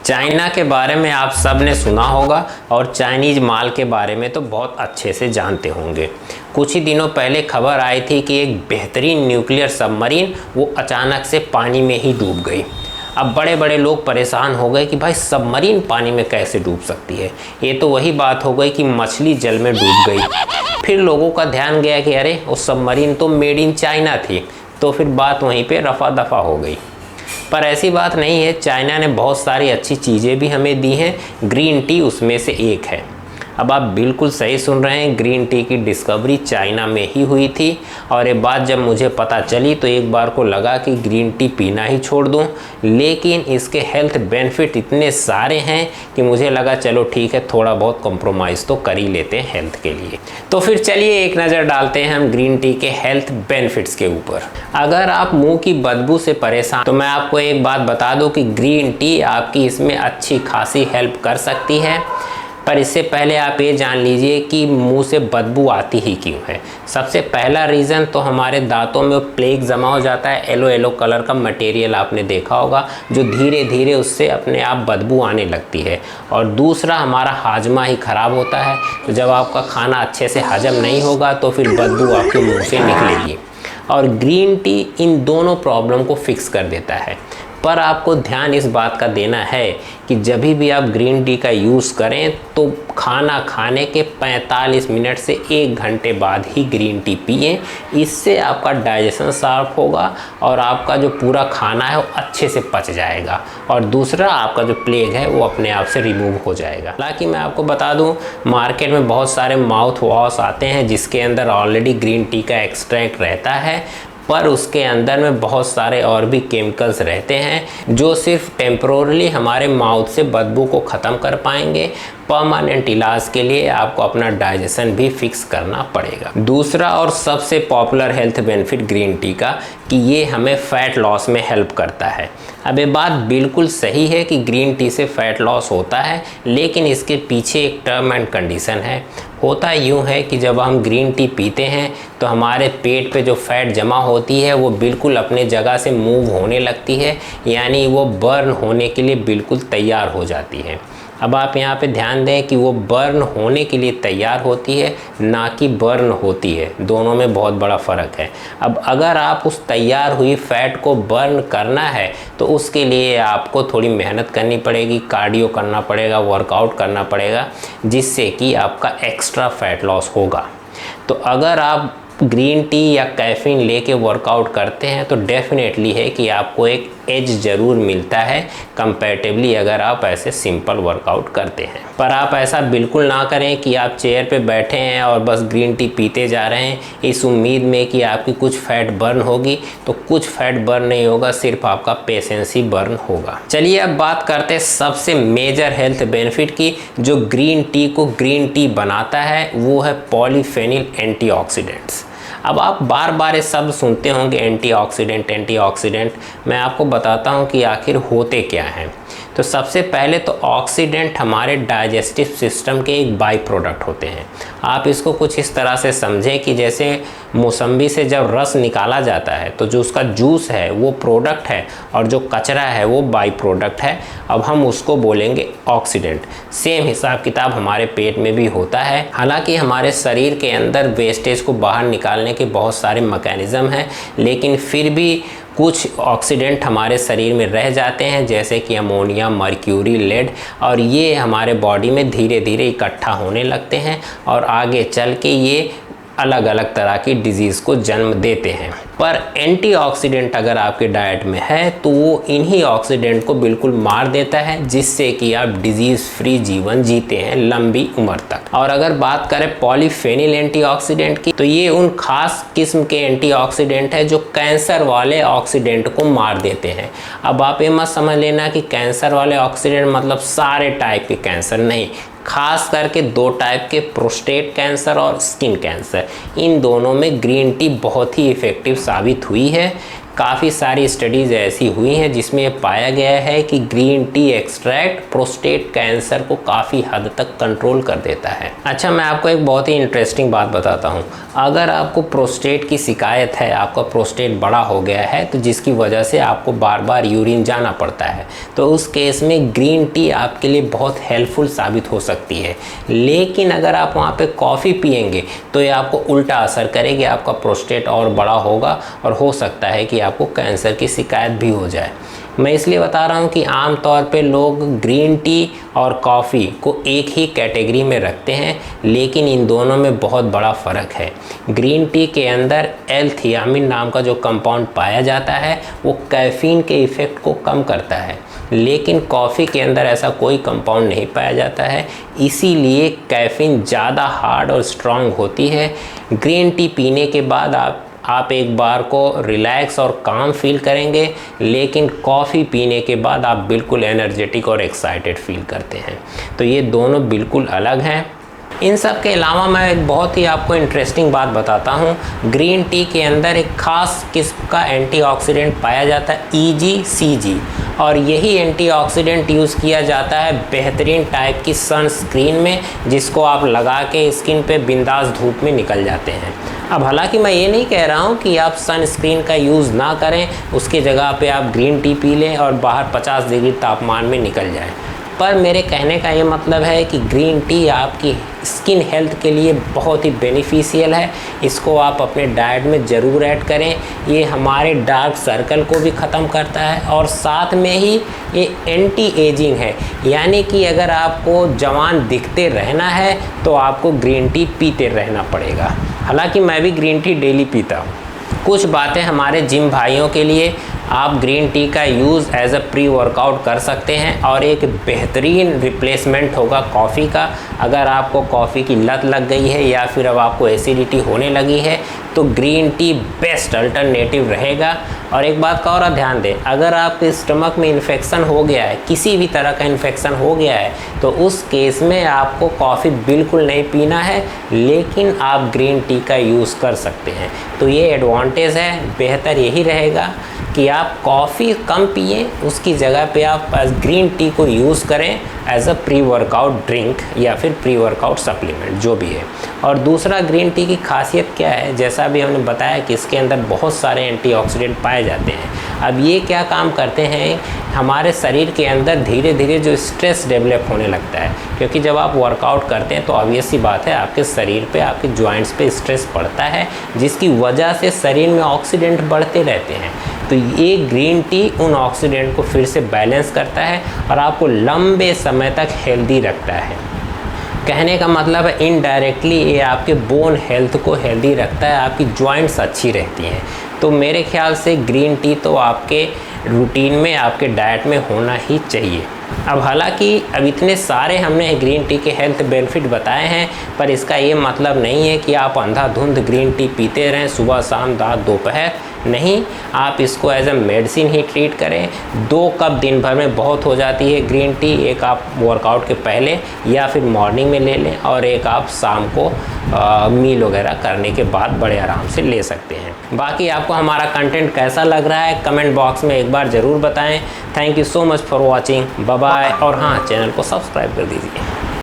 China के बारे में आप सब ने सुना होगा और चाइनीज़ माल के बारे में तो बहुत अच्छे से जानते होंगे। कुछ ही दिनों पहले खबर आई थी कि एक बेहतरीन न्यूक्लियर सबमरीन वो अचानक से पानी में ही डूब गई। अब बड़े बड़े लोग परेशान हो गए कि भाई सबमरीन पानी में कैसे डूब सकती है। ये तो वही बात हो गई कि मछली जल में डूब गई। फिर लोगों का ध्यान गया कि अरे वो सबमरीन तो मेड इन चाइना थी, तो फिर बात वहीं पे रफा दफा हो गई। पर ऐसी बात नहीं है, चाइना ने बहुत सारी अच्छी चीज़ें भी हमें दी हैं। ग्रीन टी उसमें से एक है। अब आप बिल्कुल सही सुन रहे हैं, ग्रीन टी की डिस्कवरी चाइना में ही हुई थी। और ये बात जब मुझे पता चली तो एक बार को लगा कि ग्रीन टी पीना ही छोड़ दूं, लेकिन इसके हेल्थ बेनिफिट इतने सारे हैं कि मुझे लगा चलो ठीक है, थोड़ा बहुत कॉम्प्रोमाइज़ तो कर ही लेते हैं हेल्थ के लिए। तो फिर चलिए एक नज़र डालते हैं हम ग्रीन टी के हेल्थ बेनिफिट्स के ऊपर। अगर आप मुंह की बदबू से परेशान, तो मैं आपको एक बात बता दूं कि ग्रीन टी आपकी इसमें अच्छी खासी हेल्प कर सकती है। पर इससे पहले आप ये जान लीजिए कि मुंह से बदबू आती ही क्यों है। सबसे पहला रीज़न तो हमारे दांतों में प्लेक जमा हो जाता है। येलो येलो कलर का मटेरियल आपने देखा होगा, जो धीरे धीरे उससे अपने आप बदबू आने लगती है। और दूसरा, हमारा हाजमा ही ख़राब होता है। तो जब आपका खाना अच्छे से हजम नहीं होगा तो फिर बदबू आपके मुँह से निकलेगी। और ग्रीन टी इन दोनों प्रॉब्लम को फिक्स कर देता है। पर आपको ध्यान इस बात का देना है कि जब भी आप ग्रीन टी का यूज़ करें तो खाना खाने के 45 मिनट से 1 घंटे बाद ही ग्रीन टी पिएं। इससे आपका डाइजेशन शार्प होगा और आपका जो पूरा खाना है वो अच्छे से पच जाएगा। और दूसरा, आपका जो प्लेग है वो अपने आप से रिमूव हो जाएगा। हालांकि मैं आपको बता दूं, मार्केट में बहुत सारे माउथ वॉश आते हैं जिसके अंदर ऑलरेडी ग्रीन टी का एक्सट्रैक्ट रहता है, पर उसके अंदर में बहुत सारे और भी केमिकल्स रहते हैं जो सिर्फ टेम्पोरली हमारे माउथ से बदबू को ख़त्म कर पाएंगे। परमानेंट इलाज के लिए आपको अपना डाइजेशन भी फिक्स करना पड़ेगा। दूसरा और सबसे popular health benefit green tea का कि ये हमें फ़ैट लॉस में हेल्प करता है। अब ये बात बिल्कुल सही है कि ग्रीन टी से फ़ैट लॉस होता है, लेकिन इसके पीछे एक टर्म एंड कंडीशन है। होता यूँ है कि जब हम ग्रीन टी पीते हैं तो हमारे पेट पे जो फैट जमा होती है वो बिल्कुल अपने जगह से मूव होने लगती है, यानी वो बर्न होने के लिए बिल्कुल तैयार हो जाती है। अब आप यहाँ पे ध्यान दें कि वो बर्न होने के लिए तैयार होती है, ना कि बर्न होती है। दोनों में बहुत बड़ा फ़र्क है। अब अगर आप उस तैयार हुई फैट को बर्न करना है तो उसके लिए आपको थोड़ी मेहनत करनी पड़ेगी, कार्डियो करना पड़ेगा, वर्कआउट करना पड़ेगा, जिससे कि आपका एक्स्ट्रा फैट लॉस होगा। तो अगर आप ग्रीन टी या कैफ़ीन लेके वर्कआउट करते हैं तो डेफिनेटली है कि आपको एक एज ज़रूर मिलता है कंपैरेटिवली अगर आप ऐसे सिंपल वर्कआउट करते हैं। पर आप ऐसा बिल्कुल ना करें कि आप चेयर पे बैठे हैं और बस ग्रीन टी पीते जा रहे हैं इस उम्मीद में कि आपकी कुछ फैट बर्न होगी। तो कुछ फैट बर्न नहीं होगा, सिर्फ आपका पेशेंस ही बर्न होगा। चलिए अब बात करते हैं सबसे मेजर हेल्थ बेनिफिट की, जो ग्रीन टी को ग्रीन टी बनाता है, वो है पॉलीफेनिल एंटीऑक्सीडेंट्स। अब आप बार बार ये शब्द सुनते होंगे एंटीऑक्सीडेंट एंटीऑक्सीडेंट। मैं आपको बताता हूँ कि आखिर होते क्या हैं। तो सबसे पहले तो ऑक्सीडेंट हमारे डाइजेस्टिव सिस्टम के एक बाई प्रोडक्ट होते हैं। आप इसको कुछ इस तरह से समझें कि जैसे मौसम्बी से जब रस निकाला जाता है तो जो उसका जूस है वो प्रोडक्ट है और जो कचरा है वो बाई प्रोडक्ट है। अब हम उसको बोलेंगे ऑक्सीडेंट। सेम हिसाब किताब हमारे पेट में भी होता है। हालांकि हमारे शरीर के अंदर वेस्टेज को बाहर निकालने के बहुत सारे मैकेनिज़्म हैं, लेकिन फिर भी कुछ ऑक्सीडेंट हमारे शरीर में रह जाते हैं, जैसे कि अमोनिया, मर्क्यूरी, लेड, और ये हमारे बॉडी में धीरे धीरे इकट्ठा होने लगते हैं और आगे चल के ये अलग अलग तरह की डिजीज़ को जन्म देते हैं। पर एंटीऑक्सीडेंट अगर आपके डाइट में है तो वो इन्हीं ऑक्सीडेंट को बिल्कुल मार देता है, जिससे कि आप डिजीज़ फ्री जीवन जीते हैं लंबी उम्र तक। और अगर बात करें पॉलीफेनिल एंटीऑक्सीडेंट की, तो ये उन खास किस्म के एंटीऑक्सीडेंट है जो कैंसर वाले ऑक्सीडेंट को मार देते हैं। अब आप ये मत समझ लेना कि कैंसर वाले ऑक्सीडेंट मतलब सारे टाइप के कैंसर, नहीं। खास करके 2 टाइप के, प्रोस्टेट कैंसर और स्किन कैंसर, इन दोनों में ग्रीन टी बहुत ही इफ़ेक्टिव साबित हुई है। काफ़ी सारी स्टडीज़ ऐसी हुई हैं जिसमें पाया गया है कि green tea extract prostate cancer को काफ़ी हद तक कंट्रोल कर देता है। अच्छा, मैं आपको एक बहुत ही इंटरेस्टिंग बात बताता हूँ। अगर आपको प्रोस्टेट की शिकायत है, आपका प्रोस्टेट बड़ा हो गया है, तो जिसकी वजह से आपको बार बार यूरिन जाना पड़ता है, तो उस केस में ग्रीन टी आपके लिए बहुत हेल्पफुल साबित हो सकती है। लेकिन अगर आप वहाँ पे कॉफ़ी पिएंगे तो ये आपको उल्टा असर करेगी, आपका प्रोस्टेट और बड़ा होगा और हो सकता है कि आपको कैंसर की शिकायत भी हो जाए। मैं इसलिए बता रहा हूँ कि आम तौर पे लोग ग्रीन टी और कॉफ़ी को एक ही कैटेगरी में रखते हैं, लेकिन इन दोनों में बहुत बड़ा फ़र्क है। ग्रीन टी के अंदर एल-थियामिन नाम का जो कंपाउंड पाया जाता है वो कैफ़ीन के इफ़ेक्ट को कम करता है, लेकिन कॉफ़ी के अंदर ऐसा कोई कंपाउंड नहीं पाया जाता है, इसीलिए कैफ़ीन ज़्यादा हार्ड और स्ट्रॉन्ग होती है। ग्रीन टी पीने के बाद आप एक बार को रिलैक्स और काम फील करेंगे, लेकिन कॉफ़ी पीने के बाद आप बिल्कुल एनर्जेटिक और एक्साइटेड फील करते हैं। तो ये दोनों बिल्कुल अलग हैं। इन सब के अलावा मैं एक बहुत ही आपको इंटरेस्टिंग बात बताता हूँ। ग्रीन टी के अंदर एक ख़ास किस्म का एंटीऑक्सीडेंट पाया जाता है, EGCG, और यही एंटीऑक्सीडेंट यूज़ किया जाता है बेहतरीन टाइप की सनस्क्रीन में, जिसको आप लगा के स्किन पे बिंदास धूप में निकल जाते हैं। अब हालांकि मैं ये नहीं कह रहा हूँ कि आप सनस्क्रीन का यूज़ ना करें, उसकी जगह पे आप ग्रीन टी पी लें और बाहर 50 डिग्री तापमान में निकल जाएं, पर मेरे कहने का ये मतलब है कि ग्रीन टी आपकी स्किन हेल्थ के लिए बहुत ही बेनिफिशियल है। इसको आप अपने डाइट में ज़रूर ऐड करें। ये हमारे डार्क सर्कल को भी ख़त्म करता है और साथ में ही ये एंटी एजिंग है, यानी कि अगर आपको जवान दिखते रहना है तो आपको ग्रीन टी पीते रहना पड़ेगा। हालांकि मैं भी ग्रीन टी डेली पीता हूँ। कुछ बातें हमारे जिम भाइयों के लिए, आप ग्रीन टी का use as a pre workout कर सकते हैं और एक बेहतरीन रिप्लेसमेंट होगा कॉफ़ी का। अगर आपको कॉफ़ी की लत लग गई है या फिर अब आपको एसिडिटी होने लगी है तो ग्रीन टी बेस्ट अल्टरनेटिव रहेगा। और एक बात का और ध्यान दें, अगर आपके स्टमक में इन्फेक्शन हो गया है, किसी भी तरह का इन्फेक्शन हो गया है, तो उस केस में आपको कॉफ़ी बिल्कुल नहीं पीना है, लेकिन आप ग्रीन टी का यूज़ कर सकते हैं। तो ये एडवांटेज है। बेहतर यही रहेगा कि आप कॉफ़ी कम पिए, उसकी जगह पे आप ग्रीन टी को यूज़ करें as a pre workout drink या फिर प्री वर्कआउट सप्लीमेंट, जो भी है। और दूसरा, ग्रीन टी की खासियत क्या है, जैसा भी हमने बताया कि इसके अंदर बहुत सारे एंटीऑक्सीडेंट पाए जाते हैं। अब ये क्या काम करते हैं, हमारे शरीर के अंदर धीरे धीरे जो स्ट्रेस डेवलप होने लगता है, क्योंकि जब आप वर्कआउट करते हैं तो ऑब्वियस सी बात है आपके शरीर पे, आपके जॉइंट्स पे स्ट्रेस पड़ता है, जिसकी वजह से शरीर में ऑक्सीडेंट बढ़ते रहते हैं। तो ये ग्रीन टी उन ऑक्सीडेंट को फिर से बैलेंस करता है और आपको लंबे समय तक हेल्दी रखता है। कहने का मतलब है इनडायरेक्टली ये आपके बोन हेल्थ को हेल्दी रखता है, आपकी जॉइंट्स अच्छी रहती हैं। तो मेरे ख्याल से ग्रीन टी तो आपके रूटीन में, आपके डाइट में होना ही चाहिए। अब हालांकि अब इतने सारे हमने ग्रीन टी के हेल्थ बेनिफिट बताए हैं, पर इसका ये मतलब नहीं है कि आप अंधाधुंध ग्रीन टी पीते रहें सुबह शाम रात दोपहर। नहीं, आप इसको एज ए मेडिसिन ही ट्रीट करें। 2 कप दिन भर में बहुत हो जाती है ग्रीन टी। एक आप वर्कआउट के पहले या फिर मॉर्निंग में ले लें और एक आप शाम को मील वगैरह करने के बाद बड़े आराम से ले सकते हैं। बाकी आपको हमारा कंटेंट कैसा लग रहा है कमेंट बॉक्स में एक बार ज़रूर बताएं। Thank you so much for watching. Bye bye. और हाँ, चैनल को सब्सक्राइब कर दीजिए।